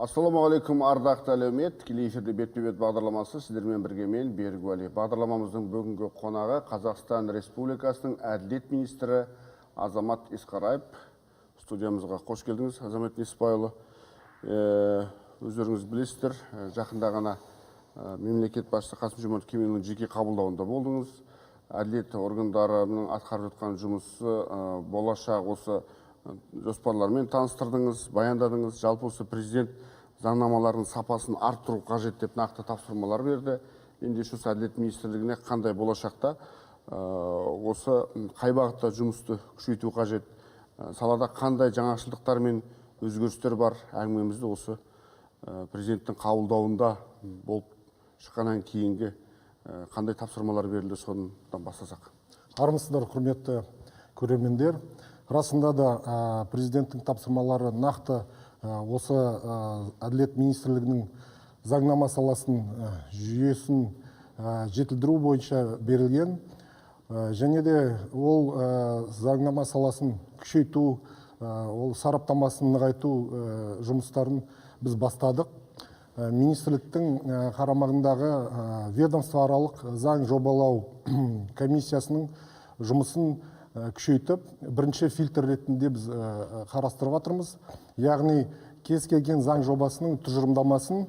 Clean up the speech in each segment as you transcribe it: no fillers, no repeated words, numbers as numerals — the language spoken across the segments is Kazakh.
Ассалаумағалейкум, ардақты әлеумет. Тікелей эфирде бетпе-бет бағдарламасы сіздермен бірге мен Берік Уәли. Бағдарламамыздың бүгінгі қонағы Қазақстан Республикасының әділет министрі Азамат Исқараев. Студиямызға қош келдіңіз, Азамат Несіпбайұлы. Өздеріңіз білесіздер, жақында ғана мемлекет басшысы Қасым-Жомарт Кемелұлының жеке қабылдауында болдыңыз. Әділет органдарының атқарып жатқан жұмысы болашақ осы жоспарлармен таныстырдыңыз, баяндадыңыз. Жалпы осы президент заңнамалардың сапасын арттыру қажет деп нақты тапсырмалар берді. Ендеше осы әділет министрлігіне қандай болашақта осы қай бағытта жұмысты күшейту қажет, салада қандай жаңашылдықтар мен өзгерістер бар, әңгімемізді осы президенттің қабылдауында болып шыққаннан кейінгі қандай тапсырмалар берілді, содан бастасақ. Армысыздар, құрметті көрермендер. Расында да президенттің тапсырмалары нақты осы әділет министрлігінің заңнама саласын жүйесін жетілдіру бойынша берілген. Және де ол заңнама саласын күшейту, ол сараптамасын нығайту жұмыстарын біз бастадық. Министрліктің қарамағындағы ведомствоаралық заң жобалау комиссиясының жұмысын күшейтіп, бірінші фильтр ретінде біз қарастырып жатырмыз. Яғни кез келген заң жобасының тұжырымдамасын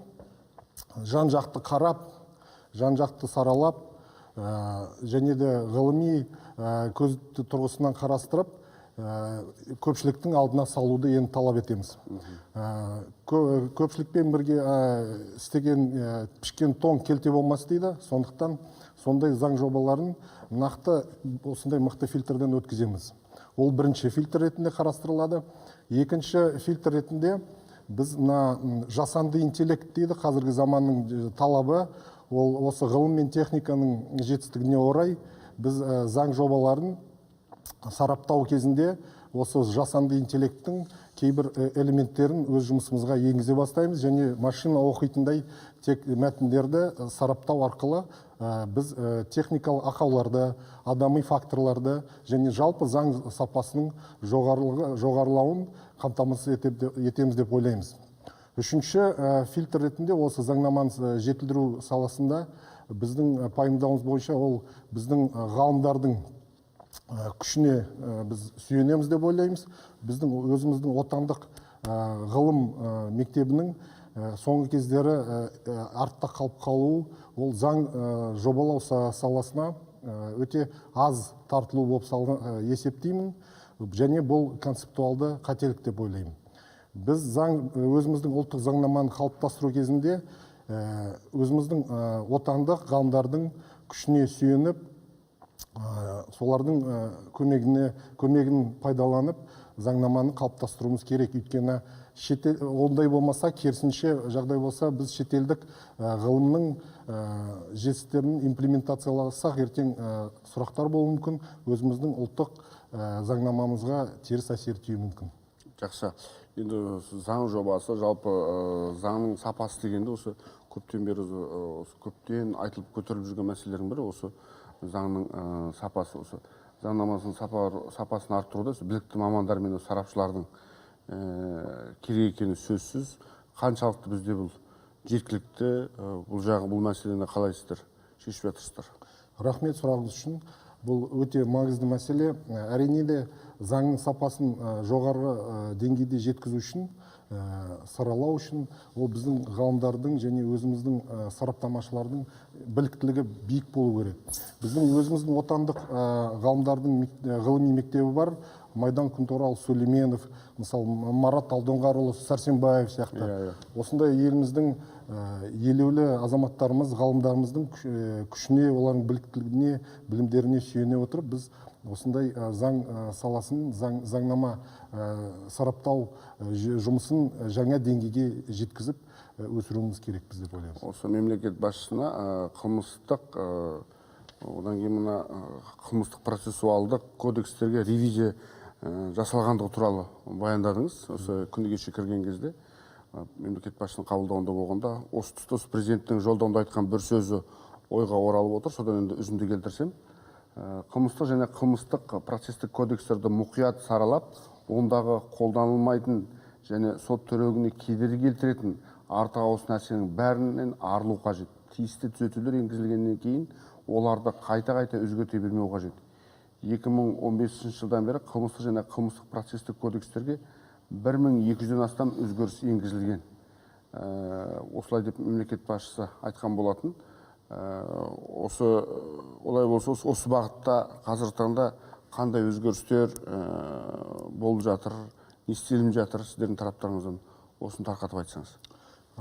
жан-жақты қарап, жан-жақты саралап, және де ғылыми көз тұрғысынан қарастырып, көпшіліктің алдына салуды енді талап етеміз. Көпшілікпен бірге істеген пішкен тоң келте болмас дейді. Сондықтан сондай заң жобаларын нақты осындай мықты фильтрден өткіземіз. Ол бірінші фильтр ретінде қарастырылады. Екінші фильтр ретінде біз жасанды интеллект дейді, қазіргі заманның талабы. Ол осы ғылым мен техниканың жетістігіне орай біз заң жобаларын сараптау кезінде осы жасанды интеллекттің кейбір элементтерін өз жұмысымызға енгізе бастаймыз, және машина оқитындай тек мәтіндерді сараптау арқылы біз техникалық ақауларды, адами факторларды және жалпы заң сапасының жоғарылауын қамтамасыз етеміз деп ойлаймыз. Үшінші фильтр ретінде осы заңнаманы жетілдіру саласында біздің пайымдауымыз бойынша ол біздің ғалымдардың күшіне біз сүйенеміз деп ойлаймыз. Біздің өзіміздің отандық ғылым мектебінің соңғы кездері артта қалып қалуы, ол заң жобалау саласына өте аз тартылу болып есептеймін, және бұл концептуалды қателік деп ойлаймын. Біз өзіміздің ұлттық заңнаманы қалыптастыру кезінде өзіміздің отандық ғалымдардың күшіне сүйеніп, солардың көмегін пайдаланып заңнаманы қалыптастыруымыз керек. Өйткені ондай болмаса, керісінше жағдай болса, біз шетелдік ғылымның жетістіктерін имплементацияласақ, ертең сұрақтар болуы мүмкін, өзіміздің ұлттық заңнамамызға теріс әсер тиюі мүмкін. Жақсы. Енді заң жобасы, жалпы заңның сапасы дегенде осы көптен бері көптен айтылып көтеріліп жүрген мәселелердің бірі осы заңның сапасы. Осы заңнамасының сапасын арттыруда білікті мамандар мен сарапшылардың керек екені сөзсіз. Қаншалықты бізде бұл жеткілікті, бұл мәселені қалайсыздар шешіп жатырсыздар? Рахмет сұрағыңыз үшін. Бұл өте маңызды мәселе. Әрине де заңның сапасын жоғары деңгейде жеткізу үшін, саралау үшін, ол біздің ғалымдардың және өзіміздің сараптамашылардың біліктілігі биік болу керек. Біздің өзіміздің отандық ғалымдардың ғылыми мектебі бар. Майдан Күнтурал, Сүлейменов, мысалы Марат Алдоңғарұлы, Сәрсенбаев сияқты. Осындай еліміздің елеулі азаматтарымыз, ғалымдарымыздың күшіне, олардың біліктілігіне, білімдеріне сүйене отырып, біз осындай заң саласын, заңнама сараптау жұмысын жаңа деңгейге жеткізіп өсіруіміз керек біз деп ойлаймыз. Осы мемлекет басшысына қылмыстық, одан кейін мына қылмыстық процессуалдық кодекстерге ревизия жасалғандығы туралы баяндадыңыз. Осы күні кеше кірген кезде мемлекет басшысының қабылдауында болғанда, осы тұста президенттің жолдауында айтқан бір сөзі ойға оралып отыр. Содан енді үзінді келтірсем, қылмыстық және қылмыстық процестік кодекстерді мұқият саралап, ондағы қолданылмайтын және сот төрелігіне кедергі келтіретін артық ауыс нәрсенің бәрінен арылу қажет. Тиісті түзетулер енгізілгеннен кейін оларды қайта өзгерте бермеу қажет. 2015 жылдан бері қылмыстық және қылмыстық процестік кодекстерге 1200-ден астам өзгеріс енгізілген. Осылай деп мемлекет басшысы айтқан болатын. Олай болса, осы бағытта қазіргі таңда қандай өзгерістер болып жатыр, не істелініп жатыр, сіздердің тараптарыңыздан осыны тарқатып айтсаңыз.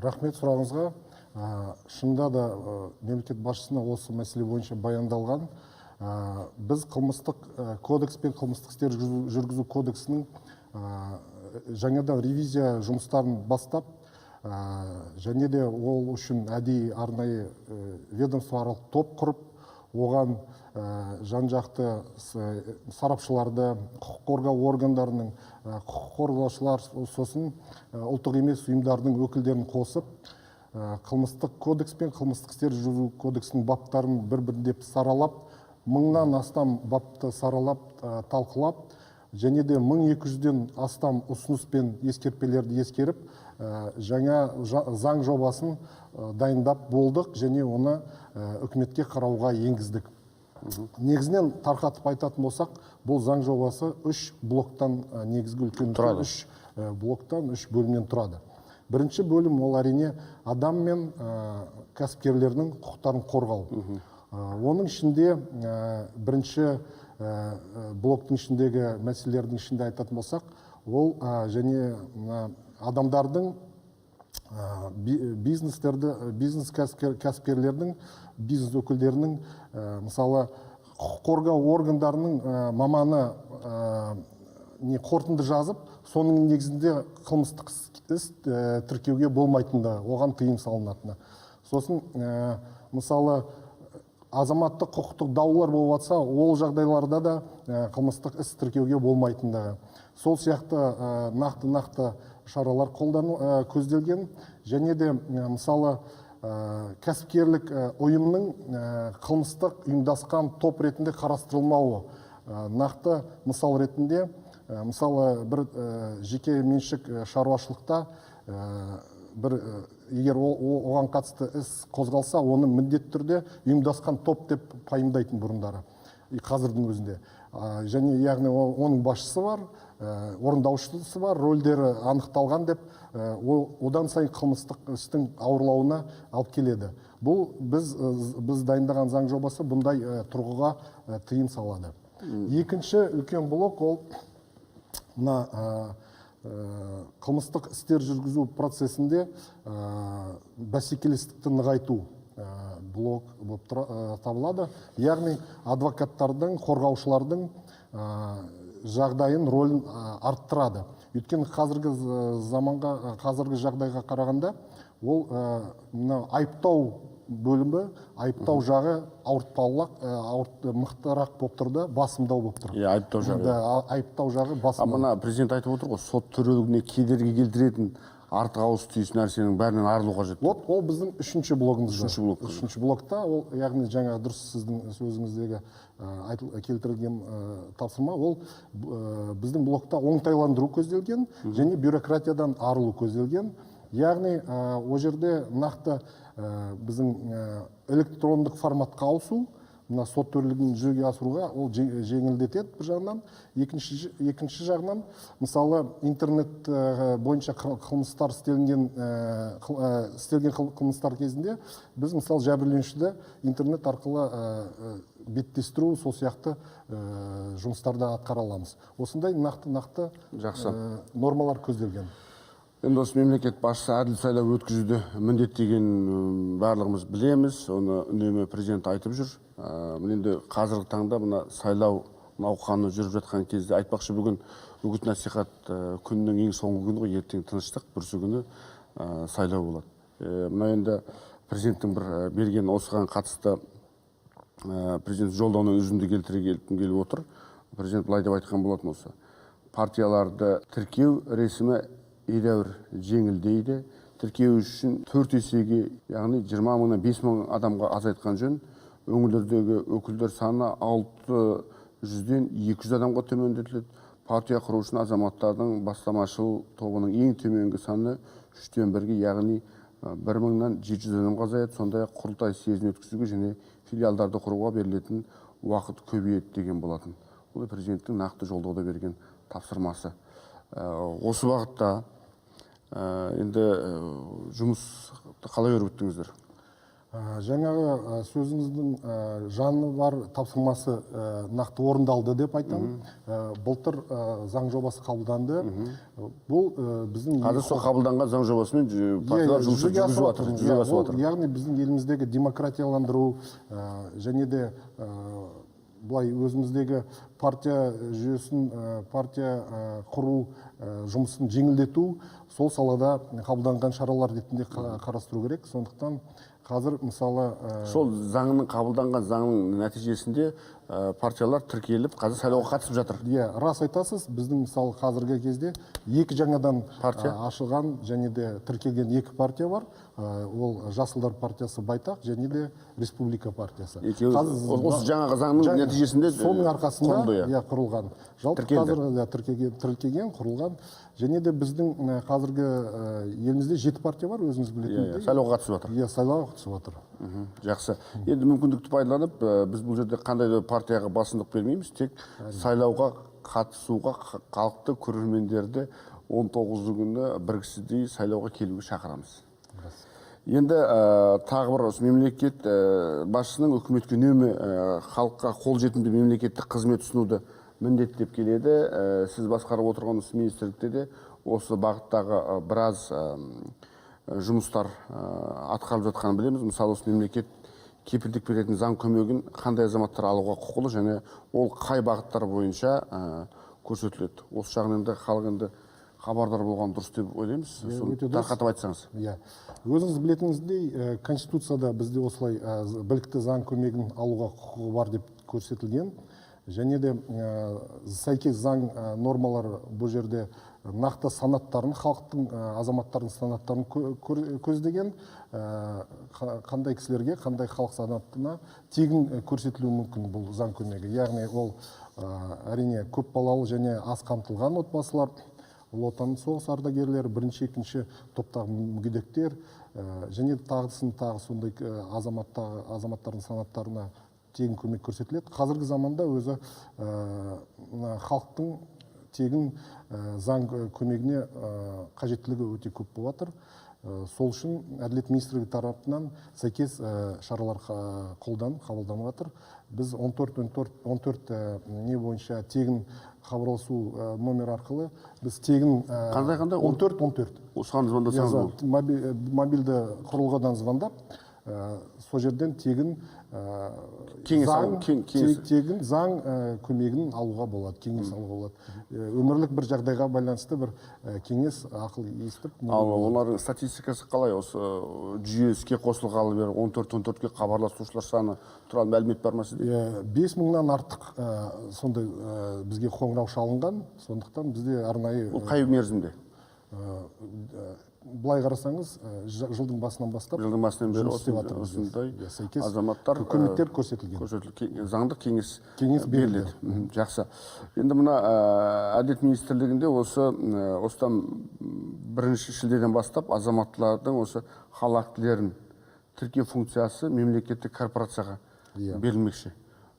Рахмет сұрағыңызға. Шынында да мемлекет басшысына осы мәселе бойынша баяндалған. Біз қылмыстық кодекс пен қылмыстық істер жүргізу кодексінің жаңадан ревизия жұмыстарын бастап, және де ол үшін әдейі арнайы ведомствоаралық топ құрып, оған жан-жақты сарапшыларды, құқық қорғау органдарының, құқық қорғаушылар, сосын ұлттық емес ұйымдардың өкілдерін қосып, қылмыстық кодекс пен қылмыстық істер жүргізу кодексінің баптарын бір-бірдеп саралап, 1000-нан астам бапты саралап, талқылап, және де 1200-ден астам ұсыныс пен ескертпелерді ескеріп, жаңа заң жобасын дайындап болдық, және оны үкіметке қарауға енгіздік. Негізінен тарқатып айтатын болсақ, бұл заң жобасы 3 блоктан, негізгі үлкен 3 блоктан, 3 бөлімнен тұрады. Бірінші бөлім ол әрине адам мен кәсіпкерлердің құқықтарын қорғау. Оның ішінде бірінші блоктың ішіндегі мәселелердің ішінде айтатын болсақ, ол және адамдардың, бизнес кәсіпкерлердің, бизнес өкілдерінің, мысалы, құқық қорғау органдарының маманы қорытынды жазып, соның негізінде қылмыстық іс тіркеуге болмайтынды, оған тыйым салынатыны. Сосын, мысалы, азаматтық құқықтық даулар болып жатса, ол жағдайларда да қылмыстық іс тіркеуге болмайтынды. Сол сияқты нақты шаралар қолдану көзделген, және де, мысалы, кәсіпкерлік ұйымның қылмыстық ұйымдасқан топ ретінде қарастырылмауы. Нақты мысал ретінде, мысалы, бір жеке меншік шаруашылықта егер оған қатысты іс қозғалса, оны міндетті түрде ұйымдасқан топ деп пайымдайтын бұрындары, қазірдің өзінде. Және яғни оның басшысы бар, орындаушысы бар, рөлдері анықталған деп, одан сайын қылмыстық істің ауырлауына алып келеді. Бұл біз дайындаған заң жобасы бұндай тұрғыға тыйым салады. Екінші үлкен блок ол қылмыстық істер жүргізу процесінде бәсекелестікті нығайту блок болып табылады. Яғни адвокаттардың, қорғаушылардың жағдайын, рөлін арттырады. Өйткені қазіргі жағдайға қарағанда, ол айыптау бөлімі, айыптау жағы мықтырақ болып тұрды, басымдау болып тұр. Айыптау жағы. Айыптау жағы басымдау. Мына президент айтып отыр ғой, сот төрелігіне кедергі келтіретін артық ауыс түйіс нәрсенің бәрінен арылу қажет. Ол біздің үшінші блогымыз. Үшінші блокта, ол яғни жаңа дұрыс сіздің сөзіңіздегі келтірілген тапсырма, ол біздің блокта оңтайландыру көзделген, және бюрократиядан арылу көзделген. Яғни, о жерде нақты біздің электрондық форматқа ауысу, мына сот төрелігін жүзеге асыруға ол жеңілдетеді бір жағынан. Екінші жағынан, мысалы, интернет бойынша қылмыстар істелген қылмыстар кезінде біз, мысалы, жәбірленушіде интернет арқылы беттестіру, сол сияқты жұмыстарды атқара аламыз. Осындай нақты нормалар көзделген. Енді осы мемлекет басшысы әділ сайлау өткізуді міндеттеген барлығымыз білеміз, оны үнемі президент айтып жүр. Енді қазіргі таңда мына сайлау науқаны жүріп жатқан кезде айтпақшы, бүгін үгіт насихат күннің ең соңғы күні ғой, ертең тыныштық, бүрсі күні сайлау болады. Мына енді президенттің бір берген осыған қатысты президент жолдауының үзінді келтіргеліп отыр. Президент былай деп айтқан болатын осы. Партияларды тіркеу ресімі едәуір жеңілдейді. Тіркеу үшін 4 есеге, яғни 20 мыңнан 5 мың адамға азайтқан жөн. Өңірлердегі өкілдер саны 600-ден 200 адамға төмендетіледі. партия құру үшін азаматтардың бастамашыл тобының ең төменгі саны 3-тен 1-ге, яғни 1000-нан 700 адамға азаяды. Сондай-ақ құрылтай съезін өткізуге және филиалдарды құруға берілетін уақыт көбейеді деген болатын. Бұл президенттің нақты жолдауда берген тапсырмасы. Осы бағытта енді жұмысты қалай өрбіттіңіздер? Жаңағы сөзіңіздің жаны бар тапсырмасы нақты орындалды деп айтамын. Былтыр заң жобасы қабылданды. Бұл біздің қазір сол қабылданған заң жобасымен партиялар жұмыс жүргізіп жатыр. Яғни біздің еліміздегі демократияландыру және де былай өзіміздегі партия жүйесін, партия құру жұмысын жеңілдету сол салада қабылданған шаралар ретінде қарастыру керек. Сондықтан қазір мысалы сол заңның қабылданған заңның нәтижесінде партиялар тіркеліп, қазір сайлауға қатысып жатыр. Иә, рас айтасыз. Біздің мысалы қазіргі кезде екі жаңадан ашылған және де тіркелген екі партия бар. Ол Жасылдар партиясы Байтақ және де Республика партиясы. Осы жаңағы заңның нәтижесінде соның арқасында құрылған. Жалпы қазір тіркелген, құрылған. Және де біздің қазіргі елімізде 7 партия бар, өзіңіз білетіндей. Сайлауға қатысып жатыр. Иә, сайлауға қатысып жатыр. Жақсы. Енді мүмкіндікті пайдаланып, біз бұл жерде қандай да партияға басымдық бермейміз, тек сайлауға қатысуға халықты, көрермендерді 19 күні біргісіздей сайлауға келуге шақырамыз. Енді тағы бір мемлекет басшысының үкіметке үнемі халыққа қолжетімді мемлекеттік қызмет ұсынуды міндеттеп келеді. Сіз басқарып отырған министрлікте де осы бағыттағы біраз жұмыстар атқарылып жатқанын білеміз. Мысалы, осы мемлекет кепілдік беретін заң көмегін қандай азаматтар алуға құқылы және ол қай бағыттар бойынша көрсетіледі. Осы жағынан енді халық енді хабардар болған дұрыс деп ойлаймыз. Тарқатып айтсаңыз. Иә. Өзіңіз білетініңіздей, Конституцияда бізде осылай білікті заң көмегін алуға құқығы бар деп көрсетілген. Және де сәйкес заң нормалары бұл жерде нақты санаттарын, халықтың, азаматтардың санаттарын көздеген, қандай кісілерге, қандай халық санатына тегін көрсетілуі мүмкін бұл заң көмегі. Яғни ол әрине көп балалы және аз қамтылған отбасылар, Ұлы Отан соғыс ардагерлері, бірінші, екінші топтағы мүгедектер және тағысын тағы сондай азаматтардың санаттарына тегін көмек көрсетіледі. Қазіргі заманда өзі халықтың тегін заң көмегіне қажеттілігі өте көп болып жатыр. Сол үшін Әділет министрлігі тарапынан сәйкес шаралар қабылданып жатыр. Біз 14 не бойынша тегін хабарласу номер арқылы біз тегін 14. Осыған звондасаңыз болады. Мобильді құрылғыдан звондап, сол жерден тегін заң көмегін алуға болады, кеңес алуға болады. Өмірлік бір жағдайға байланысты бір кеңес ақыл естіп. Ал олардың статистикасы қалай? Осы жүйе іске қосылғалы бері 14-14-ке хабарласушылар саны туралы мәлімет бар ма сізде? 5000-нан артық сондай бізге қоңырау шалынған, сондықтан бізде арнайы. Ол қай мерзімде? Былай қарасаңыз, жылдың басынан бастап бері осындай азаматтар көмектер көрсетілген. Заңдық кеңес беріледі. Жақсы. Енді мына Әділет министрлігінде осыдан 1 шілдеден бастап азаматтардың осы хал актілерін тіркеу функциясы мемлекеттік корпорацияға берілмекші.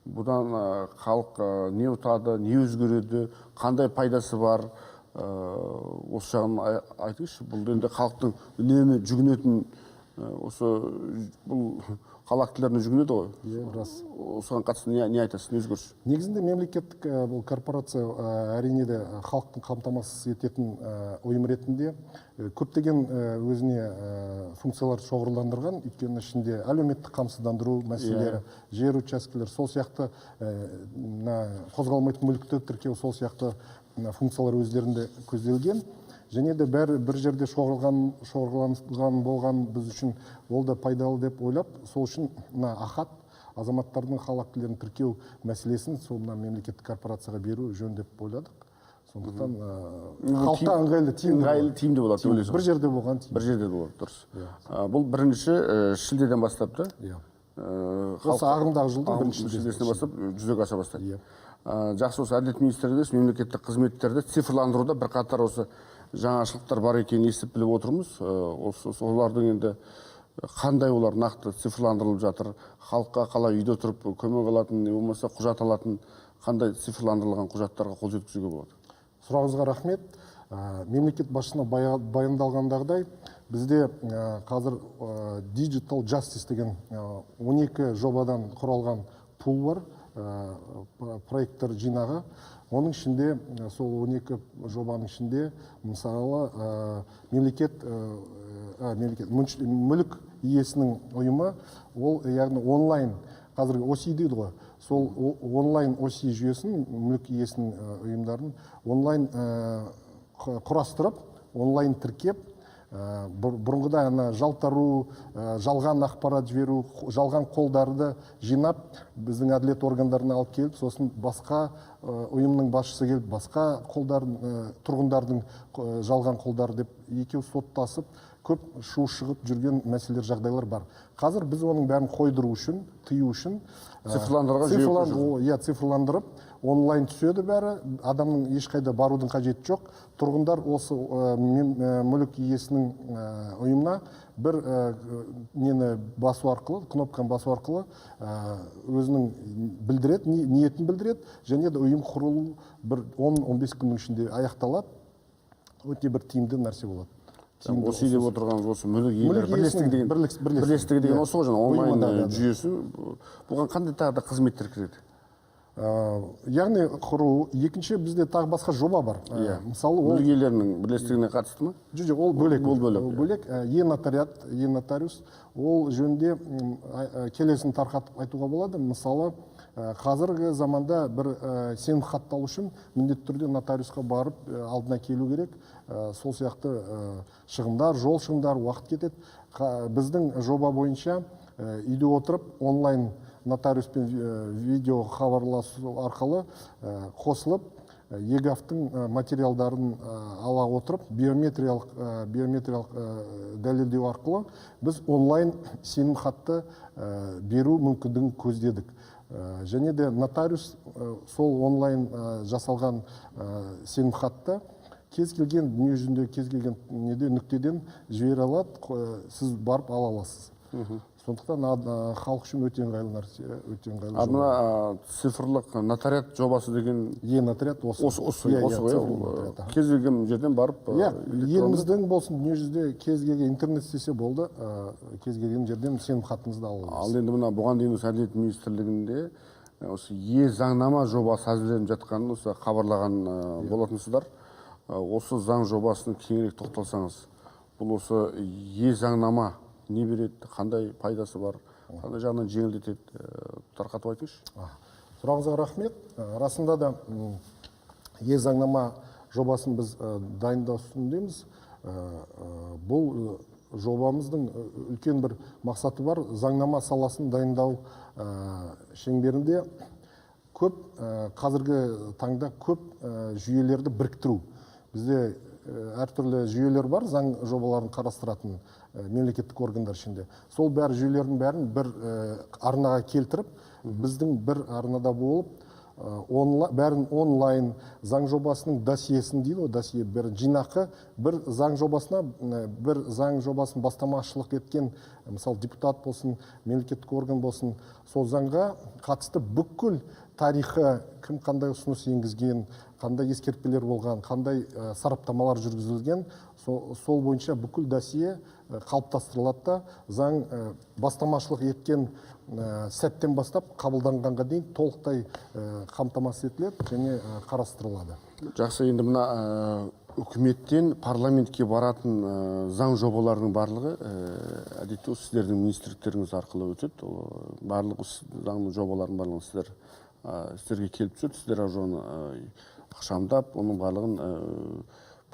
Бұдан халық не ұтады, не өзгереді, қандай пайдасы бар? Осы жағын айтыңызшы. Бұл енді халықтың үнемі жүгінетін, бұл хал актілеріне жүгінеді ғой. Осыған қатысты не айтасыз, не өзгеріс? Негізінде мемлекеттік бұл корпорация әрине де халықтың қамтамасыз ететін ұйым ретінде көптеген өзіне функциялар шоғырландырған. Өйткені ішінде әлеуметтік қамсыздандыру мәселелері, жер учаскелер, сол сияқты қозғалмайтын мүлікті тіркеу, сол сияқты функциялар өздерінде көзделген. Және де бір жерде шоғырланған болған біз үшін ол да пайдалы деп ойлап, сол үшін ахат азаматтардың хал актілерін тіркеу мәселесін сол мемлекеттік корпорацияға беру жөн деп ойладық. Сондықтан халыққа ыңғайлы, тиімді болады деп ойлайсыз. Бір жерде болған тиімді. Бір жерде болады, дұрыс. Бұл 1 шілдеден бастап та? Иә. осы ағымдағы жылдың бірінші шілдесінен бастап жүзеге аса бастайды. Иә. Жақсы, осы әділет министрлігі мемлекеттік қызметтерді цифрландыруда бірқатар осы жаңашылықтар бар екенін естіп біліп отырмыз. Осы олардың енді қандай олар нақты цифрландырылып жатыр, халыққа қалай үйде тұрып көмек алатын, не болмаса құжат алатын, қандай цифрландырылған құжаттарға қол жеткізуге болады? Сұрағыңызға рахмет. Мемлекет басшысына баяндалғандағыдай, бізде қазір Digital Justice деген 12 жобадан құралған пул бар, проекттер жинағы. Оның ішінде, сол 12 жобаның ішінде, мысалы, мүлік иесінің ұйымы, ол яғни онлайн, қазіргі ОСИ дейді ғой, сол онлайн ОСИ жүйесін, мүлік иесінің ұйымдарын онлайн құрастырып, онлайн тіркеп, бұрынғыда жалтару, жалған ақпарат жіберу, жалған қолдарды жинап, біздің әділет органдарына алып келіп, сосын басқа ұйымның басшысы келіп, басқа тұрғындардың жалған қолдары деп екеу соттасып, көп шу шығып жүрген мәселелер, жағдайлар бар. Қазір біз оның бәрін қойдыру үшін, тыю үшін цифрландырып, онлайн түседі бәрі, адамның ешқайда барудың қажеті жоқ. Тұрғындар осы мүлік иесінің ұйымына бір нені басу арқылы, кнопканы басу арқылы өзінің білдіреді, ниетін білдіреді, және де ұйым құрылу бір 10-15 күннің ішінде аяқталады. Өте бір тиімді нәрсе болады. Осы деп отырғанымыз осы мүлік иелері бірлестігі деген осы ғой, онлайн жүйесі. Бұған қандай тағы да қызметтер кіреді? Яғни құру, екінші бізде тағы басқа жоба бар. Мысалы, мүлік иелерінің бірлестігіне қатысты ма? Жоқ, ол бөлек. Е-нотариус, ол жөнінде келесін тарқатып айтуға болады. Мысалы, қазіргі заманда бір сенім хатты алу үшін міндетті түрде нотариусқа барып алдына келу керек. Сол сияқты шығындар, жол шығындар, уақыт кетеді. Біздің жоба бойынша үйде отырып онлайн нотариуспен видео хабарласу арқылы қосылып, ЕГАВ-тың материалдарын ала отырып, биометриялық дәлелдеу арқылы біз онлайн сенім хатты беру мүмкіндігін көздедік. Және де нотариус сол онлайн жасалған сенім хатты кез келген дүние жүзінде, кез келген нүктеден жібере алады, сіз барып ала аласыз. Сондықтан халық үшін өте ыңғайлы нәрсе, өте ыңғайлы жоба. Мына цифрлық нотариат жобасы деген Е-нотариат осы ғой. Кез келген жерден барып, еліміздің болсын, дүние жүзінде кез келген интернет істесе болды, кез келген жерден сенім хатыңызды ала аласыз. Ал енді мына бұған дейін осы әділет министрлігінде осы е-заңнама жобасы әзірленіп жатқанын осы хабарлаған болатынсыздар. Осы заң жобасының кеңірек тоқталсаңыз, бұл осы е-заңнама не береді, қандай пайдасы бар, қандай жағынан жеңілдетеді, тарқатып айтыңызшы. Сұрағыңызға рахмет. Расында да е-заңнама жобасын біз дайындау үстіндеміз. Бұл жобамыздың үлкен бір мақсаты бар. Заңнама саласын дайындау шеңберінде көп, қазіргі таңда көп жүйелерді біріктіру. Бізде әртүрлі жүйелер бар, заң жобаларын қарастыратын мемлекеттік органдар ішінде. Сол бәрі жүйелердің бәрін бір арнаға келтіріп, біздің бір арнада болып, бәрін онлайн заң жобасының досьесін дейді, досье бір жинақы, бір заң жобасын бастамашылық еткен, мысалы депутат болсын, мемлекеттік орган болсын, сол заңға қатысты бүкіл тарихы, кім қандай ұсыныс енгізген, қандай ескертпелер болған, қандай сараптамалар жүргізілген, сол бойынша бүкіл досье қалыптастырылады да, заң бастамашылық еткен сәттен бастап қабылданғанға дейін толықтай қамтамасыз етіледі және қарастырылады. Жақсы, енді мына үкіметтен парламентке баратын заң жобаларының барлығы әдетте сіздердің министрліктеріңіз арқылы өтеді. Барлығы заң жобалардың барлығы сіздерге келіп түседі, сіздер оны ақшамдап, оның барлығын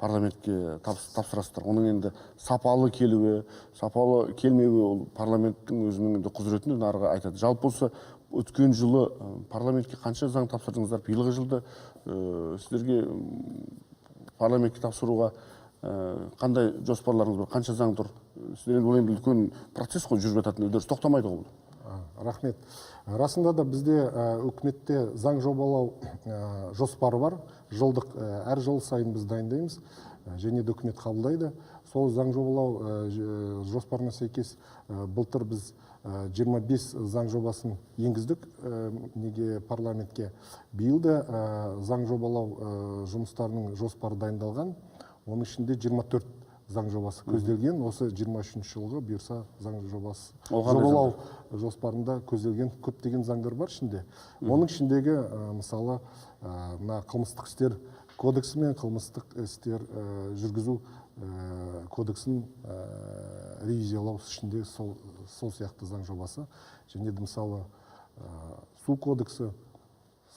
парламентке тапсырасыздар. Оның енді сапалы келуі, сапалы келмеуі ол парламенттің өзінің құзыретін нарығы айтады. Жалпы осы өткен жылы парламентке қанша заң тапсырдыңыздар? Биылғы жылды сіздерге парламентке тапсыруға қандай жоспарларыңыз бар? Қанша заң тұр? Сіздер енді үлкен процесс қой, жүріп жататын үдеріс тоқтамайды ғой бұл. Рахмет. Расында да бізде үкіметте заң жобалау жоспары бар. Жылдық әр жыл сайын біз дайындаймыз және де үкімет қабылдайды. Сол заң жобалау жоспарына сәйкес былтыр біз 25 заң жобасын енгіздік неге парламентке. Биыл да заң жобалау жұмыстарының жоспары дайындалған. Оның ішінде 24 заң жобасы көзделген. Осы 23 жылғы бұйырса заң жобасы жобалау жоспарында көзделген көптеген заңдар бар ішінде. Оның ішіндегі мысалы қылмыстық істер кодексі мен қылмыстық істер жүргізу кодексін ревизиялау ішінде сол сияқты заң жобасы. Және де мысалы су кодексі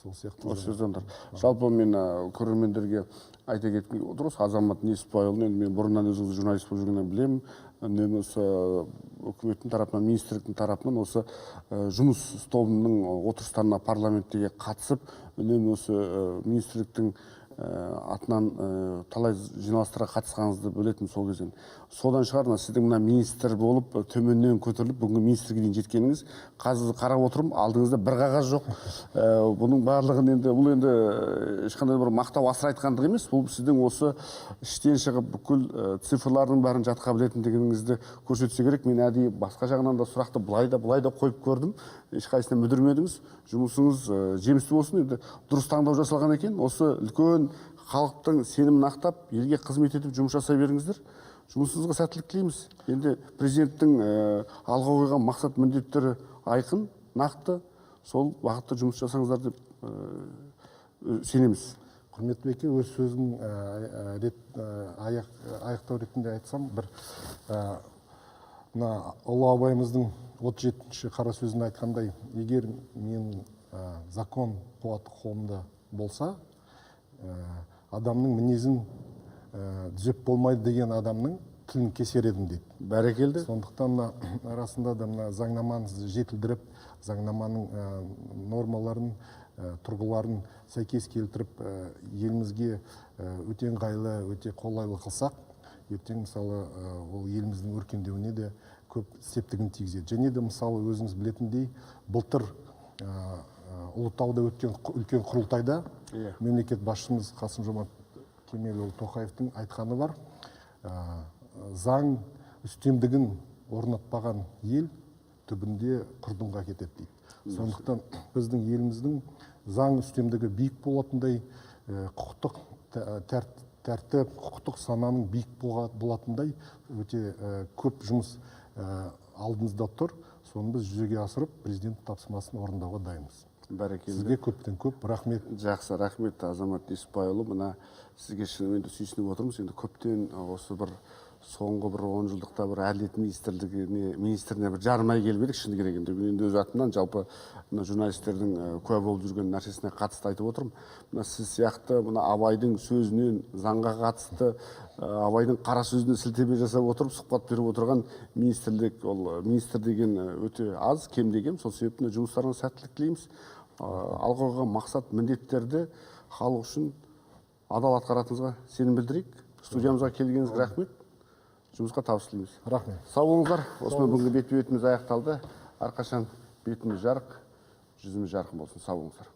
сол сияқты. Осы заңдар. Жалпы мен көрермендерге айта кеткім келіп отыр. Азамат Несіпбайұлын енді мен бұрыннан өзіңізді журналист болып жүргеннен білемін. Үнемі осы үкіметтің тарапынан, министрліктің тарапынан осы жұмыс тобының отырыстарына парламентте қатысып, үнемі осы министрліктің атынан талай жиналыстарға қатысқаныңызды білетін сол кезден. Содан шығар сіздің мына министр болып төменнен көтеріліп бүгінгі министрге дейін жеткеніңіз. Қазір қарап отырмын, алдыңызда бір қағаз жоқ. Бұның барлығын бұл енді ешқандай бір мақтау асыра айтқандық емес. Бұл сіздің осы іштен шығып бүкіл цифрлардың бәрін жатқа білетіндігіңізді көрсетсе керек. Мен әдейі басқа жағынан да сұрақты былай да қойып көрдім. Ешқайсына мүдірмедіңіз. Жұмысыңыз жемісті болсын. Енді дұрыс таңдау жасалған екен. Осы үлкен халықтың сенімін ақтап, елге қызмет етіп жұмыс жасай беріңіздер. Жұмысыңызға сәттілік тілейміз. Енді президенттің алға қойған мақсат міндеттері айқын, нақты, сол бағытта жұмыс жасаңыздар деп сенеміз. Құрметбеке, өз сөзін аяқтау ретінде айтсам, бір ұлы абайымыздың 37-ші қара сөзін айтқандай, егер мен закон қуаты қолымда болса, адамның мінезін түзеп болмайды деген адамның тілін кесер едім дейді. Бәрекелді. Сондықтан арасында да заңнаманы жетілдіріп, заңнаманың нормаларын, тұрғыларын сәйкес келтіріп, елімізге өте ыңғайлы, өте қолайлы қылсақ, ертең мысалы ол еліміздің өркендеуіне де көп септігін тигізеді. Және де мысалы өзіңіз білетіндей, былтыр Ұлытауда өткен үлкен құрылтайда мемлекет басшымыз Қасым-Жомарт Кемелұлы Тоқаевтың айтқаны бар. Заң үстемдігін орнатпаған ел түбінде құрдымға кетеді дейді. Сондықтан біздің еліміздің заң үстемдігі биік болатындай, құқықтық тәртіп, құқықтық сананың биік болатындай өте көп жұмыс алдымызда тұр. Соны біз жүзеге асырып, президент тапсырмасын орындауға дайынбыз. Бәрекелді. Сізге көптен көп рахмет. Жақсы, рахмет Азамат Несіпбайұлы. Мына сізге шынымен де сүйсініп отырмыз. Енді көптен осы бір соңғы бір 10 жылдықта бір әділет министріне бір жарымай келмедік шыны керек. Енді өз атымнан жалпы журналистердің куә болып жүрген нәрсесіне қатысты айтып отырмын. Мына сіз сияқты мына Абайдың сөзінен заңға қатысты, Абайдың қара сөзіне сілтеме жасап отырып, сұхбат беріп отырған министрлік, ол министр деген өте аз, кем деген. Сол себептен жұмыстарыңызға сәттілік тілейміз. Алға қойған мақсат міндеттерді халық үшін адал атқаратыныңызға сенім білдірейік. Студиямызға келгеніңізге рахмет. Жұмысқа табыс тілейміз. Рахмет. Сау болыңыздар. Осымен бүгінгі бетпе-бетіміз аяқталды. Әрқашан бетіміз жарық, жүзіміз жарқын болсын. Сау болыңыздар.